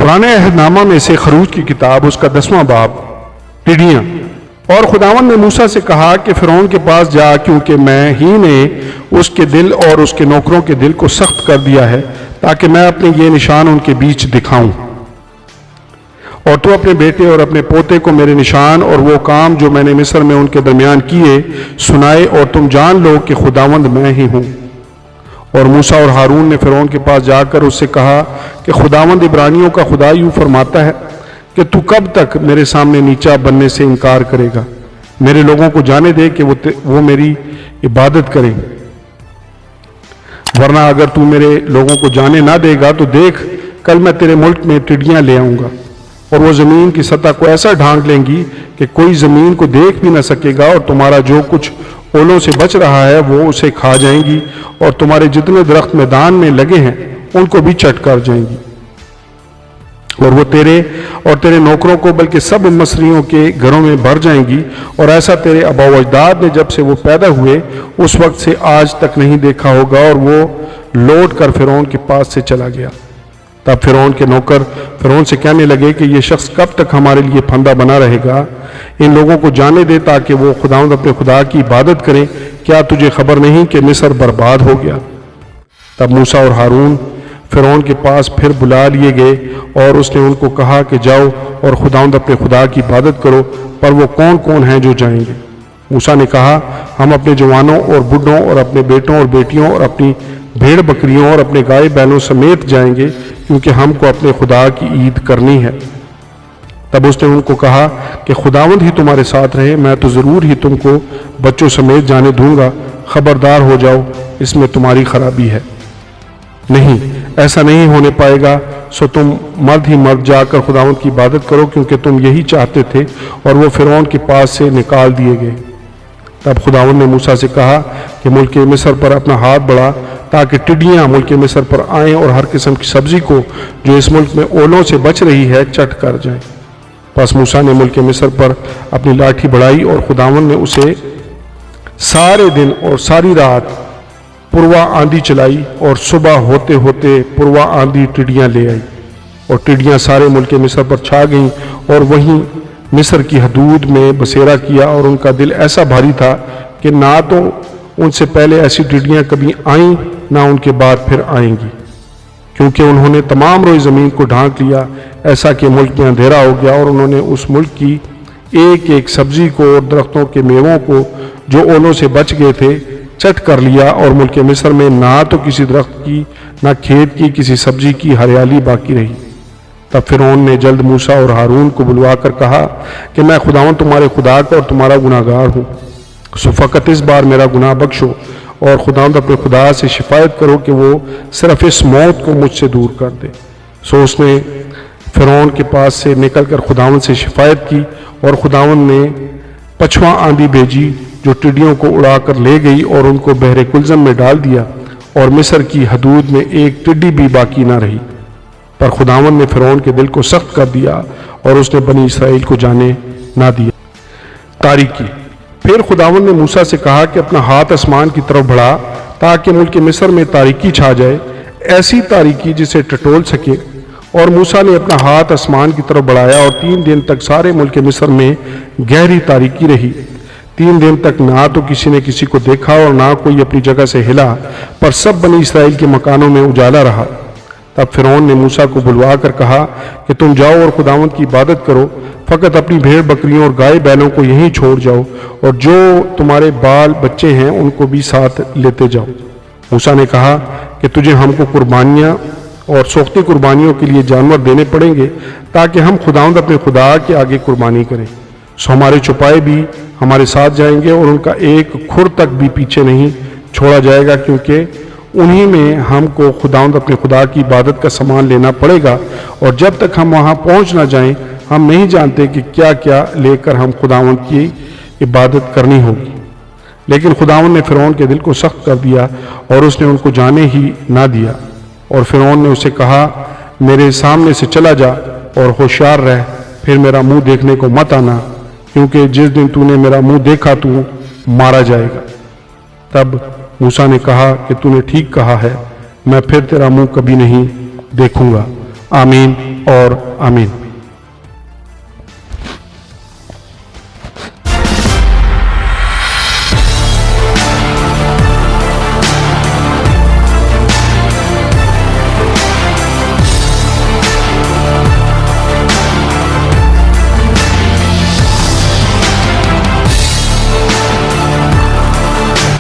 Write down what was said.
पुराने अहदनामा में से खरूज की किताब उसका 10वां बाब, टिड्डियां। और खुदावंद ने मूसा से कहा कि फ़िरौन के पास जा, क्योंकि मैं ही ने उसके दिल और उसके नौकरों के दिल को सख्त कर दिया है, ताकि मैं अपने ये निशान उनके बीच दिखाऊं। और तू अपने बेटे और अपने पोते को मेरे निशान और वो काम जो मैंने मिस्र में उनके दरमियान किए सुनाए, और तुम जान लो कि खुदावंद मैं ही हूँ। और मूसा और हारून ने फ़िरौन के पास जाकर उससे कहा कि खुदावंद इब्रानियों का खुदा यूँ फरमाता है कि तू कब तक मेरे सामने नीचा बनने से इनकार करेगा? मेरे लोगों को जाने दे कि वो मेरी इबादत करें, वरना अगर तू मेरे लोगों को जाने ना देगा तो देख, कल मैं तेरे मुल्क में टिड्डियां ले आऊंगा, और वो ज़मीन की सतह को ऐसा ढांक लेंगी कि कोई ज़मीन को देख भी ना सकेगा, और तुम्हारा जो कुछ ओलों से बच रहा है वो उसे खा जाएंगी, और तुम्हारे जितने दरख्त मैदान में लगे हैं उनको भी चट कर जाएंगी। और वो तेरे और तेरे नौकरों को बल्कि सब मसरियों के घरों में भर जाएंगी, और ऐसा तेरे आबा व अजदाद ने जब से वो पैदा हुए उस वक्त से आज तक नहीं देखा होगा। और वो लौट कर फ़िरौन के पास से चला गया। तब फ़िरौन के नौकर फ़िरौन से कहने लगे कि ये शख्स कब तक हमारे लिए फंदा बना रहेगा? इन लोगों को जाने दे ताकि वो खुदावंद अपने खुदा की इबादत करें। क्या तुझे खबर नहीं कि मिस्र बर्बाद हो गया? तब मूसा और हारून फ़िरौन के पास फिर बुला लिए गए, और उसने उनको कहा कि जाओ और खुदावंद अपने खुदा की इबादत करो। पर वो कौन कौन हैं जो जाएंगे? मूसा ने कहा, हम अपने जवानों और बुढ़ों और अपने बेटों और बेटियों और अपनी भेड़ बकरियों और अपने गाय बैलों समेत जाएंगे, क्योंकि हमको अपने खुदा की ईद करनी है। तब उसने उनको कहा कि खुदावंद ही तुम्हारे साथ रहे, मैं तो ज़रूर ही तुमको बच्चों समेत जाने दूंगा। खबरदार हो जाओ, इसमें तुम्हारी खराबी है। नहीं, ऐसा नहीं होने पाएगा। सो तुम मर्द ही मर्द जाकर खुदावंद की इबादत करो, क्योंकि तुम यही चाहते थे। और वो फ़िरौन के पास से निकाल दिए गए। तब खुदावंद ने मूसा से कहा कि मुल्क मिस्र पर अपना हाथ बढ़ा, ताकि टिड्डियां मुल्क मिस्र पर आएं और हर किस्म की सब्जी को जो इस मुल्क में ओलों से बच रही है चट कर जाएं। बस मूसा ने मुल्क मिस्र पर अपनी लाठी बढ़ाई, और खुदावंद ने उसे सारे दिन और सारी रात पुरवा आंधी चलाई, और सुबह होते होते पुरवा आंधी टिड्डियां ले आई, और टिड्डियां सारे मुल्क मिस्र पर छा गईं, और वहीं मिस्र की हदूद में बसेरा किया। और उनका दिल ऐसा भारी था कि ना तो उनसे पहले ऐसी टिड्डियां कभी आईं, ना उनके बाद फिर आएंगी, क्योंकि उन्होंने तमाम रोई ज़मीन को ढांक लिया, ऐसा कि मुल्क में अंधेरा हो गया। और उन्होंने उस मुल्क की एक एक सब्जी को और दरख्तों के मेवों को जो ओलों से बच गए थे चट कर लिया, और मुल्क मिस्र में ना तो किसी दरख्त की ना खेत की किसी सब्जी की हरियाली बाकी रही। तब फ़िरौन ने जल्द मूसा और हारून को बुलवा कर कहा कि मैं खुदावंद तुम्हारे खुदा का और तुम्हारा गुनाहगार हूँ, सो फ़कत इस बार मेरा गुनाह बख्शो, और खुदावंद अपने खुदा से शिफायत करो कि वो सिर्फ इस मौत को मुझसे दूर कर दे। सो उसने फ़िरौन के पास से निकलकर खुदावंद से शिफायत की, और खुदावंद ने पछवा आंधी भेजी जो टिड्डियों को उड़ाकर ले गई और उनको बहरे कुलज़म में डाल दिया, और मिस्र की हदूद में एक टिड्डी भी बाकी ना रही। पर खुदावंद ने फ़िरौन के दिल को सख्त कर दिया, और उसने बनी इसराइल को जाने ना दिया। तारीकी। फिर खुदावंद ने मूसा से कहा कि अपना हाथ आसमान की तरफ बढ़ा, ताकि मुल्क मिस्र में तारीकी छा जाए, ऐसी तारीकी जिसे टटोल सके। और मूसा ने अपना हाथ आसमान की तरफ बढ़ाया, और 3 दिन तक सारे मुल्क मिस्र में गहरी तारीकी रही। 3 दिन तक ना तो किसी ने किसी को देखा और ना कोई अपनी जगह से हिला, पर सब बनी इसराइल के मकानों में उजाला रहा। तब फ़िरौन ने मूसा को बुलवा कर कहा कि तुम जाओ और खुदावंद की इबादत करो, फ़कत अपनी भेड़ बकरियों और गाय बैलों को यहीं छोड़ जाओ, और जो तुम्हारे बाल बच्चे हैं उनको भी साथ लेते जाओ। मूसा ने कहा कि तुझे हमको कुर्बानियाँ और सोख्ती कुर्बानियों के लिए जानवर देने पड़ेंगे, ताकि हम खुदावंद अपने खुदा के आगे कुर्बानी करें। सो हमारे चौपाए भी हमारे साथ जाएंगे, और उनका एक खुर तक भी पीछे नहीं छोड़ा जाएगा, क्योंकि उन्हीं में हमको खुदावंद अपने खुदा की इबादत का सामान लेना पड़ेगा। और जब तक हम वहाँ पहुँच ना जाएं, हम नहीं जानते कि क्या क्या लेकर हम खुदावंद की इबादत करनी होगी। लेकिन खुदावंद ने फ़िरौन के दिल को सख्त कर दिया, और उसने उनको जाने ही ना दिया। और फ़िरौन ने उसे कहा, मेरे सामने से चला जा और होशियार रह, फिर मेरा मुंह देखने को मत आना, क्योंकि जिस दिन तूने मेरा मुंह देखा तू मारा जाएगा। तब मूसा ने कहा कि तूने ठीक कहा है, मैं फिर तेरा मुंह कभी नहीं देखूंगा। आमीन اور آمین.